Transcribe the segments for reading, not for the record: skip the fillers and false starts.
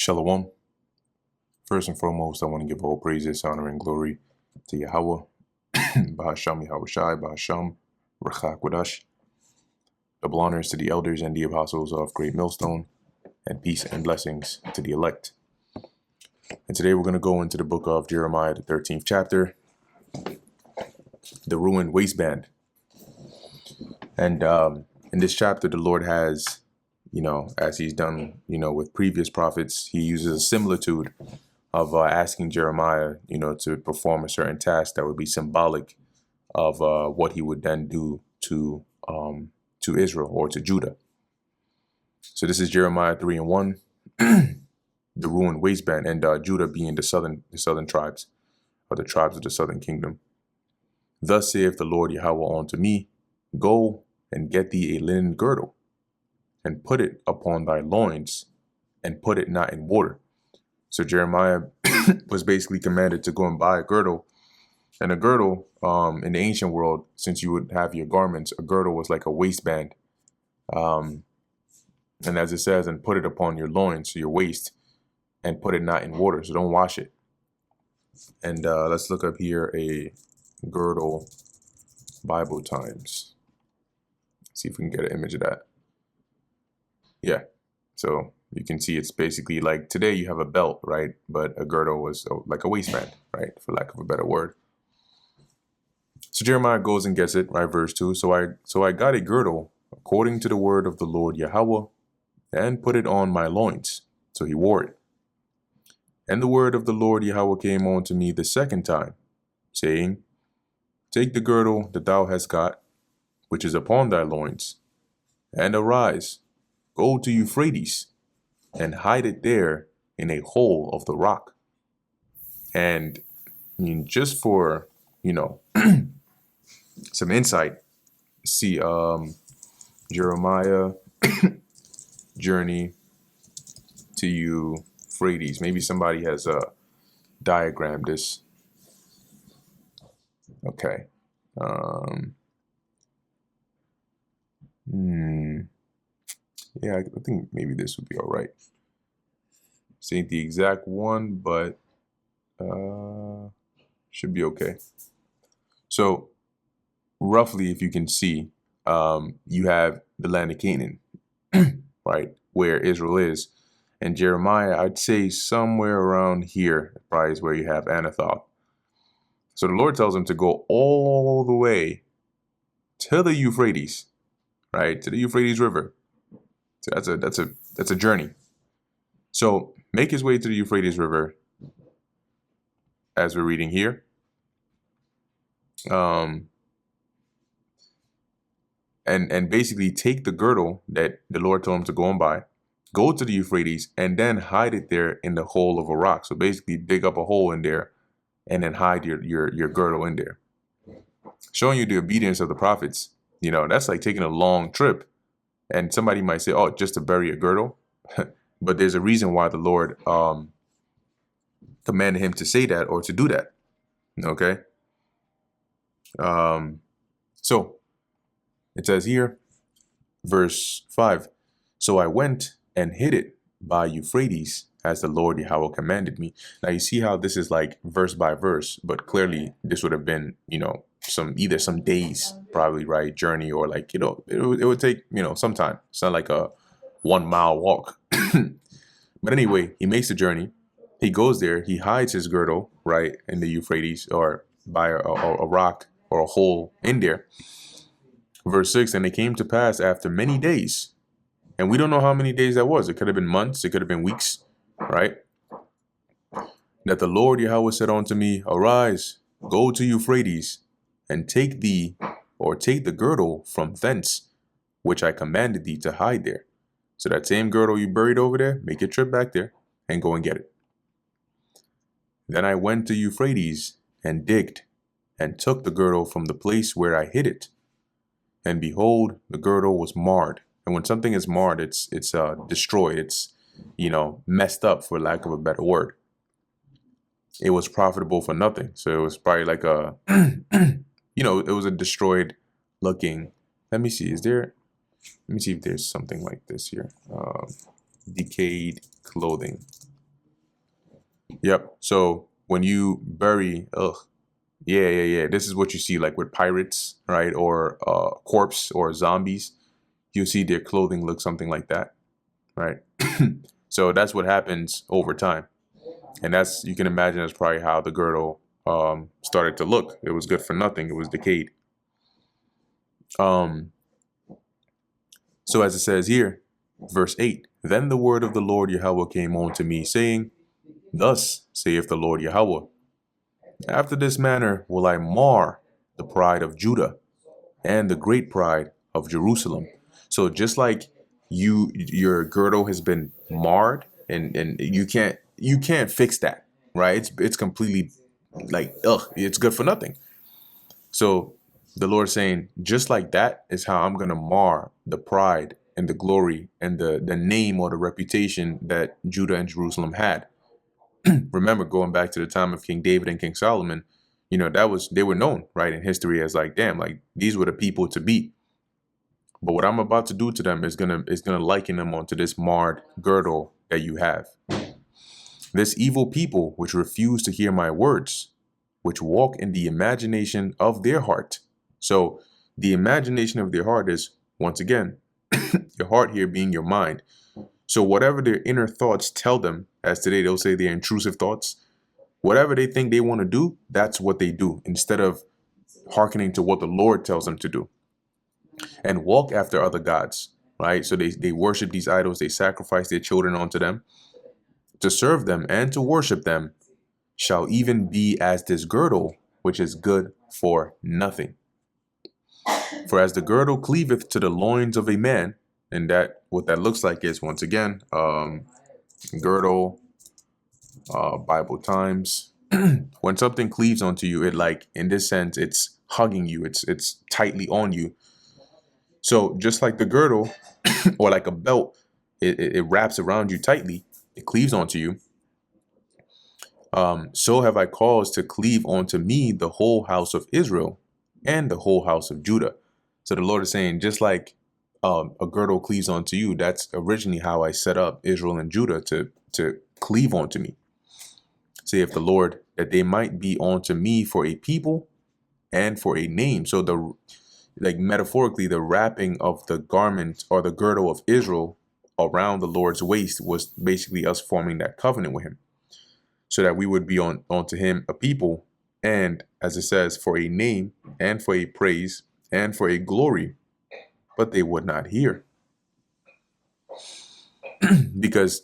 Shalom. First and foremost, I want to give all praises, honor, and glory to Yahweh, Bahasham Yahushai, Bahasham Rachak Wadash. Double honors to the elders and the apostles of Great Millstone, and peace and blessings to the elect. And today we're going to go into the book of Jeremiah, the 13th chapter, the ruined waistband. And in this chapter, the Lord has, as he's done, with previous prophets, he uses a similitude of asking Jeremiah, to perform a certain task that would be symbolic of what he would then do to Israel or to Judah. So this is Jeremiah 3:1, the ruined waistband, and Judah being the southern tribes, or the tribes of the southern kingdom. Thus saith the Lord Yahweh unto me, go and get thee a linen girdle, and put it upon thy loins, and put it not in water. So Jeremiah was basically commanded to go and buy a girdle. And a girdle, in the ancient world, since you would have your garments, a girdle was like a waistband. And as it says, and put it upon your loins, so your waist, and put it not in water, so don't wash it. And let's look up here a girdle Bible times. See if we can get an image of that. Yeah, so you can see it's basically like today you have a belt, right? But a girdle was like a waistband, right? For lack of a better word. So Jeremiah goes and gets it, right? Verse 2. So I got a girdle according to the word of the Lord Yahweh, and put it on my loins. So he wore it. And the word of the Lord Yahweh came on to me the second time, saying, take the girdle that thou hast got, which is upon thy loins, and arise, go to Euphrates, and hide it there in a hole of the rock. And I mean, just for, some insight, see Jeremiah journey to Euphrates. Maybe somebody has diagrammed this. Okay. Yeah, I think maybe this would be all right. This ain't the exact one, but should be okay. So roughly, if you can see, you have the land of Canaan, right, where Israel is. And Jeremiah, I'd say somewhere around here probably is where you have Anathoth. So the Lord tells him to go all the way to the Euphrates, right, to the Euphrates River. So that's a journey. So make his way to the Euphrates River, as we're reading here. And basically take the girdle that the Lord told him to go and buy, go to the Euphrates, and then hide it there in the hole of a rock. So basically dig up a hole in there and then hide your girdle in there. Showing you the obedience of the prophets. That's like taking a long trip. And somebody might say, oh, just to bury a girdle. But there's a reason why the Lord commanded him to say that or to do that. Okay. So it says here, verse 5, so I went and hid it by Euphrates as the Lord Yahweh commanded me. Now you see how this is like verse by verse, but clearly this would have been, some days probably, right, journey, or like, it would take, some time. It's not like a 1 mile walk. But anyway, he makes the journey. He goes there. He hides his girdle, right, in the Euphrates, or by a rock or a hole in there. Verse 6, and it came to pass after many days, and we don't know how many days that was. It could have been months. It could have been weeks, right? That the Lord Yahweh said unto me, arise, go to Euphrates, and take the girdle from thence, which I commanded thee to hide there. So that same girdle you buried over there, make your trip back there and go and get it. Then I went to Euphrates and digged, and took the girdle from the place where I hid it. And behold, the girdle was marred. And when something is marred, it's destroyed. It's, messed up, for lack of a better word. It was profitable for nothing. So it was probably like it was a destroyed looking. Let me see if there's something like this here. Decayed clothing. Yep. So when you bury, yeah. This is what you see like with pirates, right? Or corpse or zombies. You see their clothing look something like that, right? So that's what happens over time. And that's, you can imagine, that's probably how the girdle started to look. It was good for nothing. It was decayed. Um, so as it says here, verse 8, then the word of the Lord Yahweh came on to me, saying, thus saith the Lord Yahweh, after this manner will I mar the pride of Judah and the great pride of Jerusalem. So just like your girdle has been marred, and you can't fix that, right? It's completely like, it's good for nothing. So the Lord saying, just like that is how I'm gonna mar the pride and the glory and the name or the reputation that Judah and Jerusalem had. Remember, going back to the time of King David and King Solomon, they were known, right, in history as like, damn, like these were the people to beat. But what I'm about to do to them is gonna liken them onto this marred girdle that you have. This evil people which refuse to hear my words, which walk in the imagination of their heart. So the imagination of their heart is, once again, your heart here being your mind. So whatever their inner thoughts tell them, as today they'll say their intrusive thoughts, whatever they think they want to do, that's what they do, instead of hearkening to what the Lord tells them to do. And walk after other gods, right? So they worship these idols, they sacrifice their children unto them, to serve them and to worship them, shall even be as this girdle, which is good for nothing. For as the girdle cleaveth to the loins of a man, and that what that looks like is, once again, girdle, Bible times. When something cleaves onto you, it, like, in this sense, it's hugging you, it's tightly on you. So just like the girdle or like a belt, it wraps around you tightly, it cleaves onto you. So have I caused to cleave onto me the whole house of Israel and the whole house of Judah. So the Lord is saying, just like a girdle cleaves onto you, that's originally how I set up Israel and Judah to cleave onto me. Saith the Lord, that they might be unto me for a people and for a name. So like metaphorically, the wrapping of the garment or the girdle of Israel around the Lord's waist was basically us forming that covenant with him, so that we would be onto him a people, and, as it says, for a name and for a praise and for a glory. But they would not hear. Because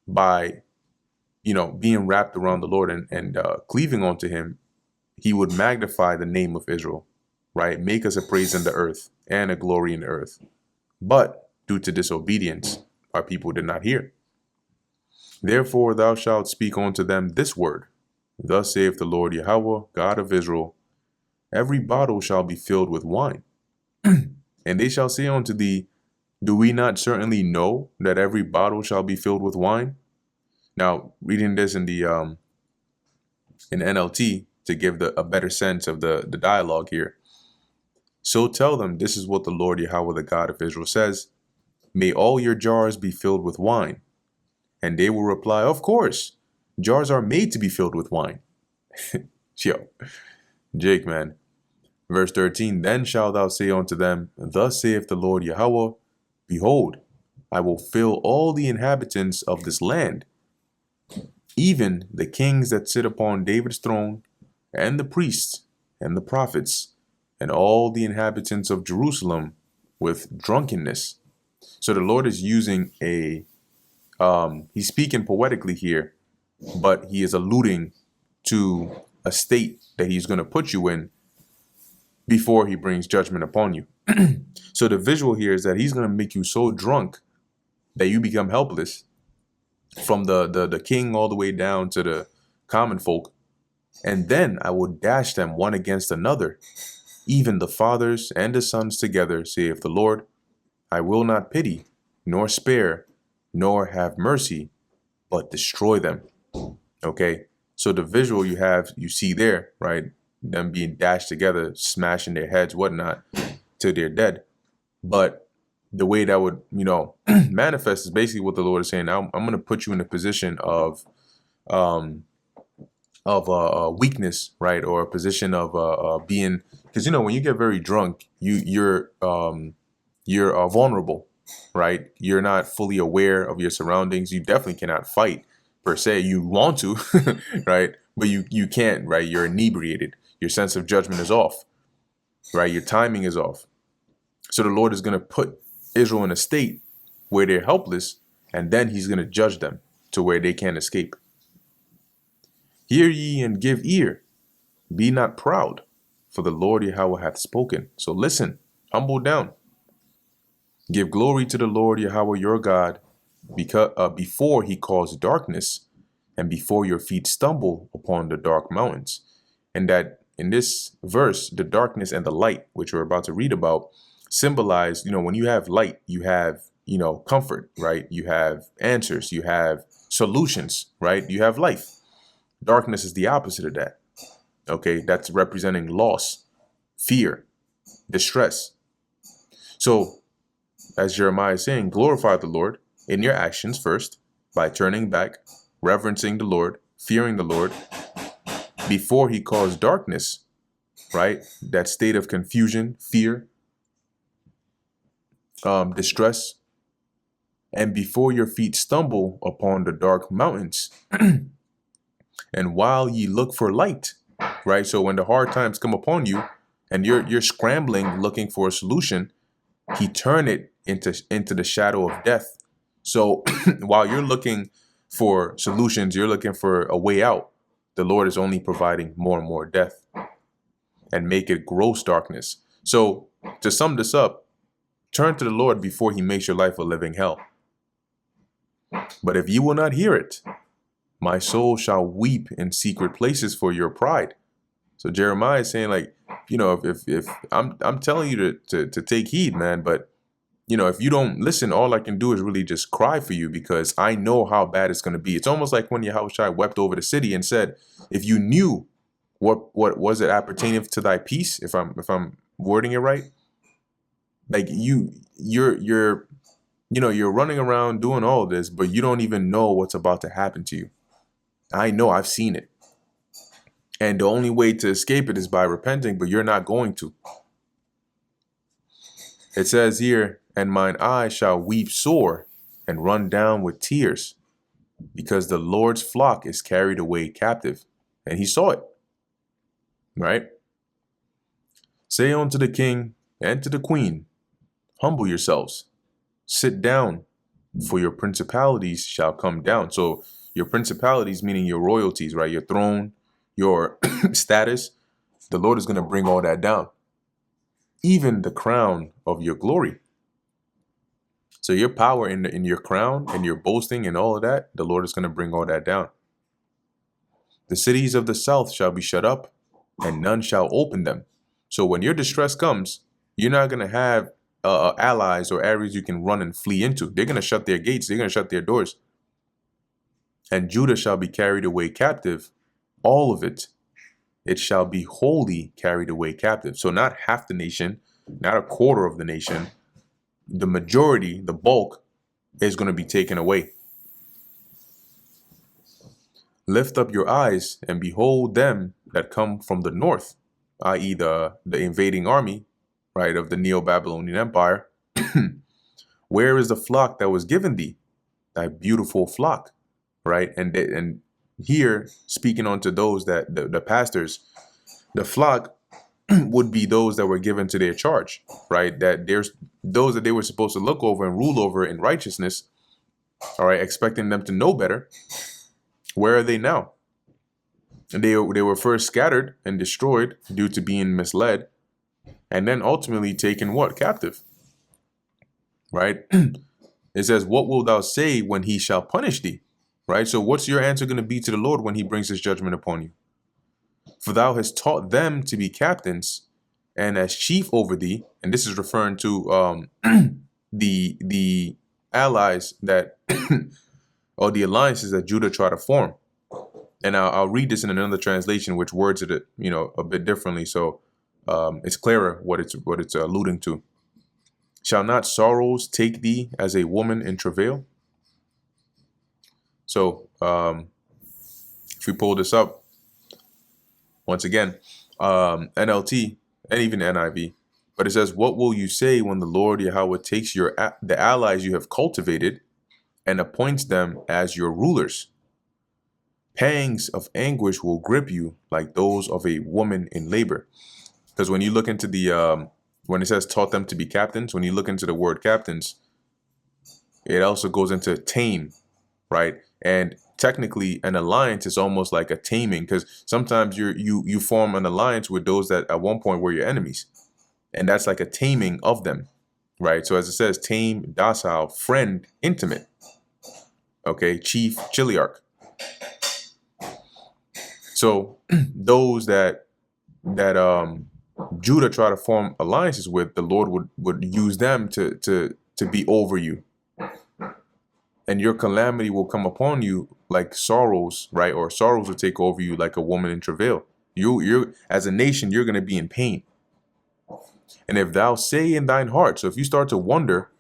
by being wrapped around the Lord and cleaving onto him, he would magnify the name of Israel, right? Make us a praise in the earth and a glory in the earth. But due to disobedience, our people did not hear. Therefore thou shalt speak unto them this word, thus saith the Lord Yahweh, God of Israel, every bottle shall be filled with wine. And they shall say unto thee, do we not certainly know that every bottle shall be filled with wine? Now, reading this in the NLT to give a better sense of the dialogue here. So tell them, this is what the Lord Yahweh, the God of Israel, says, may all your jars be filled with wine. And they will reply, of course, jars are made to be filled with wine. Yo, Jake, man. Verse 13, then shalt thou say unto them, thus saith the Lord Yahweh, behold, I will fill all the inhabitants of this land, even the kings that sit upon David's throne, and the priests, and the prophets, and all the inhabitants of Jerusalem with drunkenness. So the Lord is using he's speaking poetically here, but he is alluding to a state that he's going to put you in before he brings judgment upon you. So the visual here is that he's going to make you so drunk that you become helpless, from the king all the way down to the common folk. And then I will dash them one against another, even the fathers and the sons together, saith the Lord. I will not pity, nor spare, nor have mercy, but destroy them. Okay, so the visual you see there, right? Them being dashed together, smashing their heads, whatnot, till they're dead. But the way that would, manifest is basically what the Lord is saying. I'm going to put you in a position of um, of weakness, right, or a position of being, because when you get very drunk, you're vulnerable, right? You're not fully aware of your surroundings. You definitely cannot fight per se. You want to, right? But you can't, right? You're inebriated. Your sense of judgment is off, right? Your timing is off. So the Lord is going to put Israel in a state where they're helpless, and then he's going to judge them to where they can't escape. Hear ye and give ear. Be not proud, for the Lord Yahweh hath spoken. So listen, humble down. Give glory to the Lord Yahweh your God, because before he caused darkness, and before your feet stumble upon the dark mountains. And that in this verse, the darkness and the light, which we're about to read about, symbolize, when you have light, you have, comfort, right? You have answers, you have solutions, right? You have life. Darkness is the opposite of that. Okay, that's representing loss, fear, distress. So, as Jeremiah is saying, glorify the Lord in your actions first by turning back, reverencing the Lord, fearing the Lord, before he caused darkness, right? That state of confusion, fear, distress, and before your feet stumble upon the dark mountains. And while ye look for light, right? So when the hard times come upon you and you're scrambling, looking for a solution, he turned it into the shadow of death. So while you're looking for solutions, you're looking for a way out, the Lord is only providing more and more death and make it gross darkness. So to sum this up, turn to the Lord before he makes your life a living hell. But if you will not hear it, my soul shall weep in secret places for your pride. So Jeremiah is saying, like, if I'm telling you to take heed, man, but if you don't listen, all I can do is really just cry for you, because I know how bad it's going to be. It's almost like when Yahushua wept over the city and said, if you knew what was it appertaining to thy peace, if I'm wording it right, like you're running around doing all this, but you don't even know what's about to happen to you. I know, I've seen it. And the only way to escape it is by repenting, but you're not going to. It says here, and mine eye shall weep sore and run down with tears, because the Lord's flock is carried away captive. And he saw it, right? Say unto the king and to the queen, humble yourselves, sit down, for your principalities shall come down. So your principalities, meaning your royalties, right? Your throne, your status, the Lord is going to bring all that down. Even the crown of your glory. So your power in your crown and your boasting and all of that, the Lord is going to bring all that down. The cities of the south shall be shut up, and none shall open them. So when your distress comes, you're not going to have allies or areas you can run and flee into. They're going to shut their gates. They're going to shut their doors. And Judah shall be carried away captive, all of it. It shall be wholly carried away captive. So not half the nation, not a quarter of the nation. The majority, the bulk, is going to be taken away. Lift up your eyes and behold them that come from the north, i.e. the invading army, right, of the Neo-Babylonian Empire. Where is the flock that was given thee? Thy beautiful flock, right? And here, speaking unto those that the pastors, the flock would be those that were given to their charge, right? That there's those that they were supposed to look over and rule over in righteousness, all right, expecting them to know better. Where are they now? And they were first scattered and destroyed due to being misled, and then ultimately taken what? Captive, right? It says, what wilt thou say when he shall punish thee? Right? So what's your answer going to be to the Lord when he brings his judgment upon you? For thou hast taught them to be captains and as chief over thee. And this is referring to the allies that or the alliances that Judah tried to form. And I'll read this in another translation, which words it, a bit differently. So it's clearer what it's alluding to. Shall not sorrows take thee as a woman in travail? So If we pull this up, once again, NLT and even NIV, but it says, what will you say when the Lord Yahweh takes the allies you have cultivated and appoints them as your rulers? Pangs of anguish will grip you like those of a woman in labor. Because when you look into the, when it says taught them to be captains, when you look into the word captains, it also goes into tame, right? And technically an alliance is almost like a taming, because sometimes you form an alliance with those that at one point were your enemies. And that's like a taming of them, right? So as it says, tame, docile, friend, intimate. Okay, chief, chiliarch. So those that Judah try to form alliances with, the Lord would use them to be over you. And your calamity will come upon you like sorrows, right? Or sorrows will take over you like a woman in travail. You're as a nation, you're going to be in pain. And if thou say in thine heart, so if you start to wonder,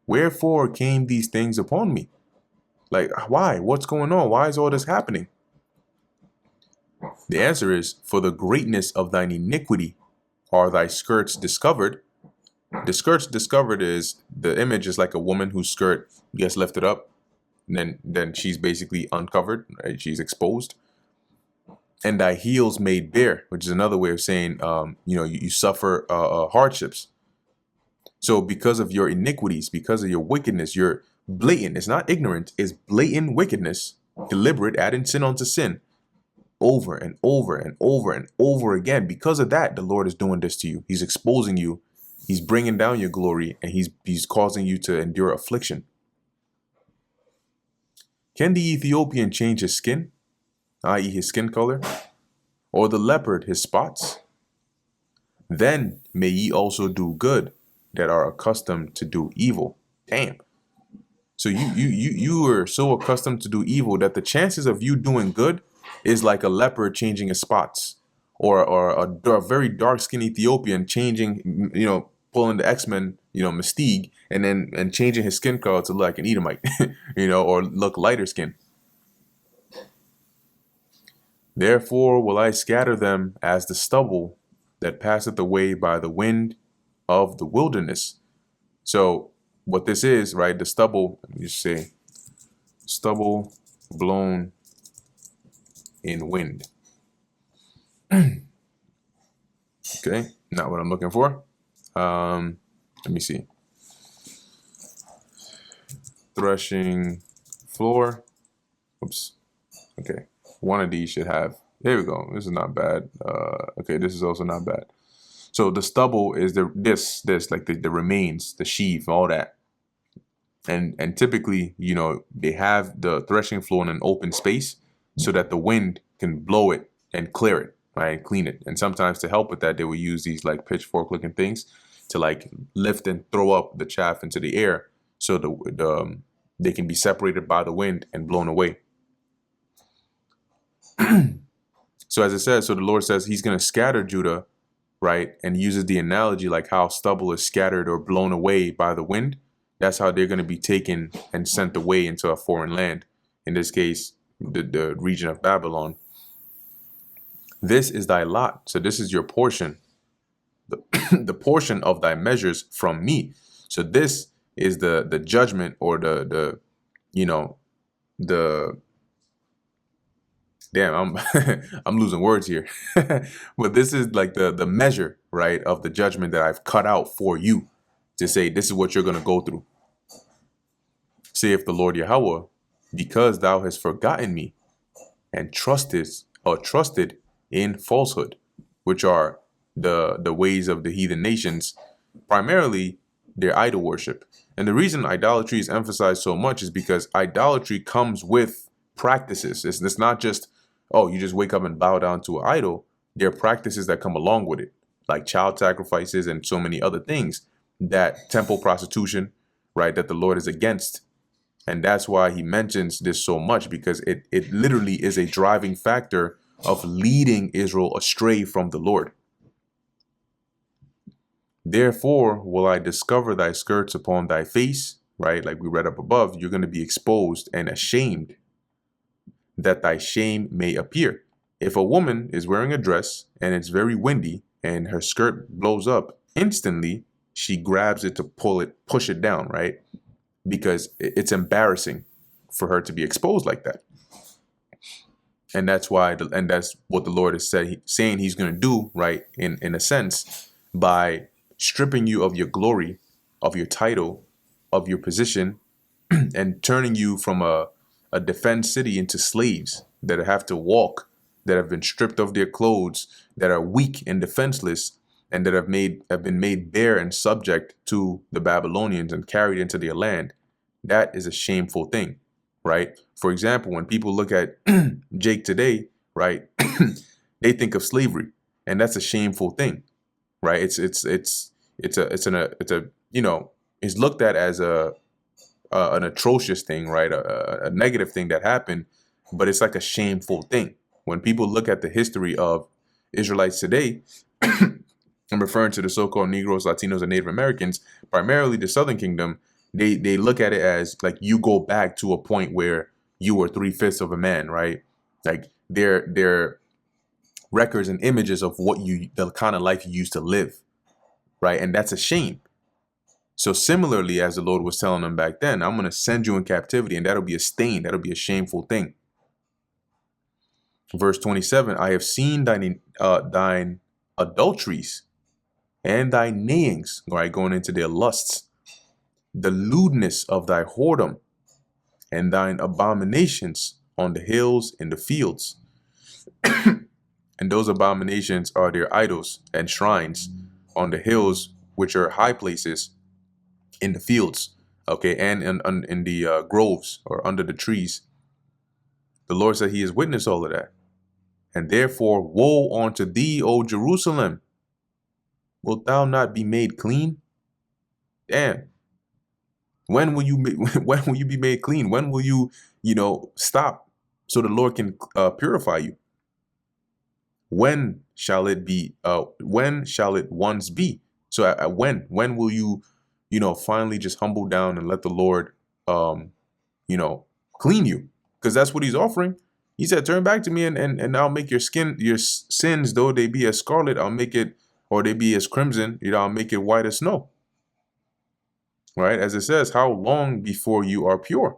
wherefore came these things upon me? Like, why? What's going on? Why is all this happening? The answer is, for the greatness of thine iniquity are thy skirts discovered. The skirts discovered is, the image is like a woman whose skirt gets lifted up, and then she's basically uncovered, right? She's exposed. And thy heels made bare, which is another way of saying, you suffer hardships. So because of your iniquities, because of your wickedness, you're blatant. It's not ignorant. It's blatant wickedness, deliberate, adding sin onto sin, over and over and over and over again. Because of that, the Lord is doing this to you. He's exposing you. He's bringing down your glory, and he's causing you to endure affliction. Can the Ethiopian change his skin, i.e. his skin color, or the leopard his spots? Then may ye also do good that are accustomed to do evil. Damn. So you are so accustomed to do evil that the chances of you doing good is like a leopard changing his spots, or a very dark-skinned Ethiopian changing, pulling the X-Men, Mystique, and changing his skin color to look like an Edomite, or look lighter skin. Therefore will I scatter them as the stubble that passeth away by the wind of the wilderness. So what this is, right? The stubble, let me just say, stubble blown in wind. Okay, not what I'm looking for. Let me see. Threshing floor. Oops. Okay. One of these should have. There we go. This is not bad. Okay, this is also not bad. So the stubble is this like the remains, the sheaf, all that. And typically, they have the threshing floor in an open space so that the wind can blow it and clear it, right, and clean it. And sometimes to help with that, they will use these like pitchfork looking things to like lift and throw up the chaff into the air so they can be separated by the wind and blown away. So as it says, so the Lord says he's going to scatter Judah, right? And uses the analogy like how stubble is scattered or blown away by the wind. That's how they're going to be taken and sent away into a foreign land. In this case, the region of Babylon. This is thy lot. So this is your portion. The portion of thy measures from me. So this is the judgment, or the damn, I'm losing words here. But this is like the measure, right, of the judgment that I've cut out for you, to say this is what you're going to go through. Saith the Lord Yahweh, because thou hast forgotten me and trusted in falsehood, which are the ways of the heathen nations, primarily their idol worship. And the reason idolatry is emphasized so much is because idolatry comes with practices. It's not just, oh, you just wake up and bow down to an idol. There are practices that come along with it, like child sacrifices and so many other things, that temple prostitution, right, that the Lord is against. And that's why he mentions this so much, because it literally is a driving factor of leading Israel astray from the Lord. Therefore will I discover thy skirts upon thy face, right? Like we read up above, you're going to be exposed and ashamed. that thy shame may appear. If a woman is wearing a dress and it's very windy and her skirt blows up, instantly she grabs it to push it down, right? Because it's embarrassing for her to be exposed like that. And that's why, and that's what the Lord is saying he's going to do, right? In a sense, by stripping you of your glory, of your title, of your position, and turning you from a defense city into slaves that have to walk, that have been stripped of their clothes, that are weak and defenseless, and that have been made bare and subject to the Babylonians and carried into their land. That is a shameful thing, right? For example, when people look at Jake today, right, they think of slavery, and that's a shameful thing, right? It's looked at as an atrocious thing, right? A negative thing that happened, but it's like a shameful thing. When people look at the history of Israelites today, I'm referring to the so-called Negroes, Latinos, and Native Americans, primarily the Southern Kingdom, they look at it as like you go back to a point where you were 3/5 of a man, right? Like their records and images of the kind of life you used to live, right? And that's a shame. So similarly, as the Lord was telling them back then, I'm going to send you in captivity, and that'll be a stain. That'll be a shameful thing. Verse 27, I have seen thine adulteries and thy neighings, right, going into their lusts, the lewdness of thy whoredom, and thine abominations on the hills and the fields. And those abominations are their idols and shrines on the hills, which are high places, in the fields, okay, and in the groves or under the trees. The Lord said he has witnessed all of that. And therefore, woe unto thee, O Jerusalem! Wilt thou not be made clean? Damn. When will you be made clean? When will you, stop so the Lord can purify you? When shall it be? When shall it once be? So when will you, finally just humble down and let the Lord, clean you? Because that's what he's offering. He said, turn back to me and I'll make your sins, though they be as scarlet, I'll make it, or they be as crimson, I'll make it white as snow. Right? As it says, how long before you are pure?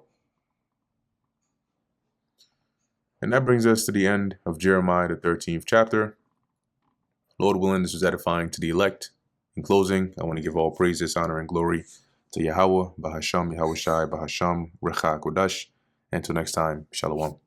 And that brings us to the end of Jeremiah, the 13th chapter. Lord willing, this was edifying to the elect. In closing, I want to give all praises, honor, and glory to Yahweh, Bahasham, Yahweh Shai, Bahasham, Recha Kodash. Until next time, Shalom.